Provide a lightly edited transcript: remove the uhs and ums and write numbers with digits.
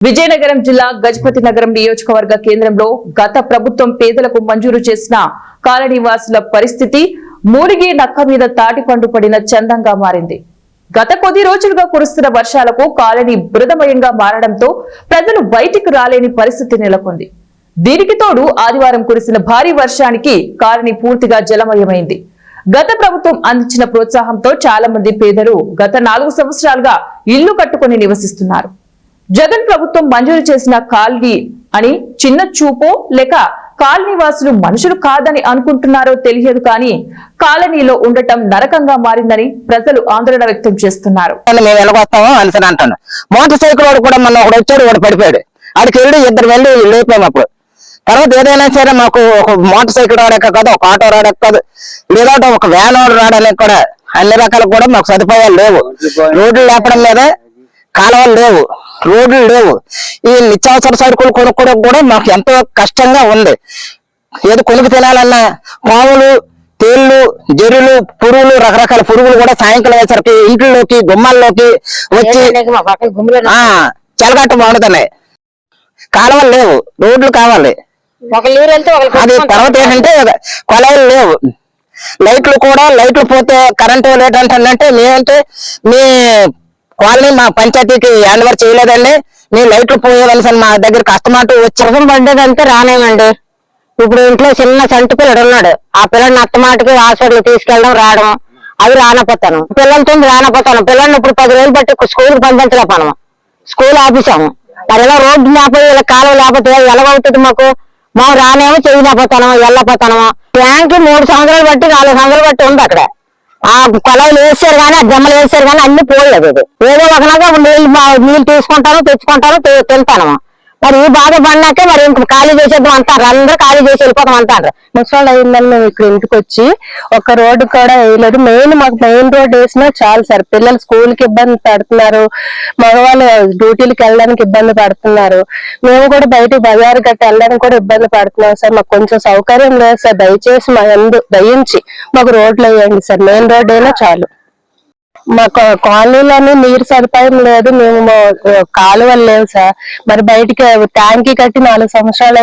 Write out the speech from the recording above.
విజయనగరం జిల్లా గజపతి నగరం నియోజకవర్గ కేంద్రంలో గత ప్రభుత్వం పేదలకు మంజూరు చేసిన కాలనీవాసుల పరిస్థితి మూలిగి నక్క మీద తాటిపండు పడిన చందంగా మారింది. గత కొద్ది రోజులుగా కురుస్తున్న వర్షాలకు కాలనీ బురదమయంగా మారడంతో ప్రజలు బయటికి రాలేని పరిస్థితి నెలకొంది. దీనికి తోడు ఆదివారం కురిసిన భారీ వర్షానికి కాలనీ పూర్తిగా జలమయమైంది. గత ప్రభుత్వం అందించిన ప్రోత్సాహంతో చాలా మంది పేదలు గత 4 సంవత్సరాలుగా ఇల్లు కట్టుకుని నివసిస్తున్నారు. జగన్ ప్రభుత్వం మంజూరు చేసిన కాలనీ అని చిన్న చూపో లేక కాలనీవాసులు మనుషులు కాదని అనుకుంటున్నారో తెలియదు కానీ కాలనీలో ఉండటం నరకంగా మారిందని ప్రజలు ఆందోళన వ్యక్తం చేస్తున్నారు. మోటార్ సైకిల్ వాడు కూడా మొన్న ఒకడు వచ్చాడు, వాడు పడిపోయాడు. ఆడికి వెళ్ళి 2 వెళ్ళి లేపాము. అప్పుడు తర్వాత ఏదైనా సరే మాకు ఒక మోటార్ సైకిల్ రావడానికి కాదు, ఒక ఆటో రావడానికి కాదు, లేదా ఒక వ్యాన్ రావడానికి కూడా అన్ని రకాలు కూడా మాకు సదుపాయాలు లేవు. రోడ్లు లేపడం మీద కాలువలు లేవు, రోడ్లు లేవు. ఈ నిత్యావసర సరుకులు కొనుక్కోవడం కూడా మాకు ఎంతో కష్టంగా ఉంది. ఏదో కొనుక్కు తినాలన్నా పాములు, తేళ్లు, జరులు, పురుగులు, రకరకాల పురుగులు కూడా సాయంకాలం అయ్యేసరికి ఇంట్లోకి గుమ్మాల్లోకి వచ్చి చెలగట్ట బాగుంటున్నాయి. కాలువలు లేవు, రోడ్లు కావాలి. అది తర్వాత ఏంటంటే కొలాయిలు లేవు, లైట్లు కూడా లైట్లు పోతే కరెంటు లేట్ అంటే మేమంటే మీ కాలనీ మా పంచాయతీకి హ్యాండ్ ఓవర్ చేయలేదండి, మీ లైట్లు పోయేవలసిన మా దగ్గర కష్టమాట వచ్చి పడ్డదంటే రానేమండి. ఇప్పుడు ఇంట్లో చిన్న సంటి పిల్లడు ఉన్నాడు, ఆ పిల్లడిని అత్తమాటకి హాస్పిటల్ తీసుకెళ్ళడం రావడం అవి రానపోతాను. పిల్లలతో రానపోతాను. పిల్లల్ని ఇప్పుడు 10 రోజులు బట్టి స్కూల్కి పంపించలేపాను. స్కూల్ ఆపేసాము. మరి ఇలా రోడ్డు లేకపోయి ఇలా కాలువ లేకపోతే ఎలాగవుతుంది మాకు? మేము రానేమో చేయలేకపోతాను, వెళ్ళపోతాను. ట్యాంక్ 3 సంవత్సరాలు బట్టి 4 సంవత్సరాలు బట్టి ఉంది అక్కడ. ఆ కొలాయిలు వేసారు కానీ, ఆ జమ్మలు వేసారు కానీ అన్ని పోలేదు. ఏదో ఒకలాగా నీళ్ళు తీసుకుంటాను, తెచ్చుకుంటాను, తింటాను. మరి ఈ బాధ పడినాకే మరి ఇంక ఖాళీ చేసేద్దాం అంటారు. అందరూ ఖాళీ చేసి వెళ్ళిపోతాం అంటారు. ముసలాళ్ళు అయిందని మేము ఇక్కడ ఇంటికి వచ్చి ఒక రోడ్డు కూడా వేయలేదు. మాకు మెయిన్ రోడ్ వేసినా చాలు సార్. పిల్లలు స్కూల్ కి ఇబ్బంది పడుతున్నారు, మగవాళ్ళు డ్యూటీలకు వెళ్ళడానికి ఇబ్బంది పడుతున్నారు. మేము కూడా బయట బజారు గట్ట వెళ్ళడానికి కూడా ఇబ్బంది పడుతున్నాం సార్. మాకు కొంచెం సౌకర్యం లేదు సార్. దయచేసి దయించి మాకు రోడ్లు వేయండి సార్. మెయిన్ రోడ్ అయినా చాలు. మాకు కాలనీలోని నీరు సదుపాయం లేదు, మేము కాలువలు లేవు సార్. మరి బయటికి ట్యాంకీ కట్టి 4 సంవత్సరాలు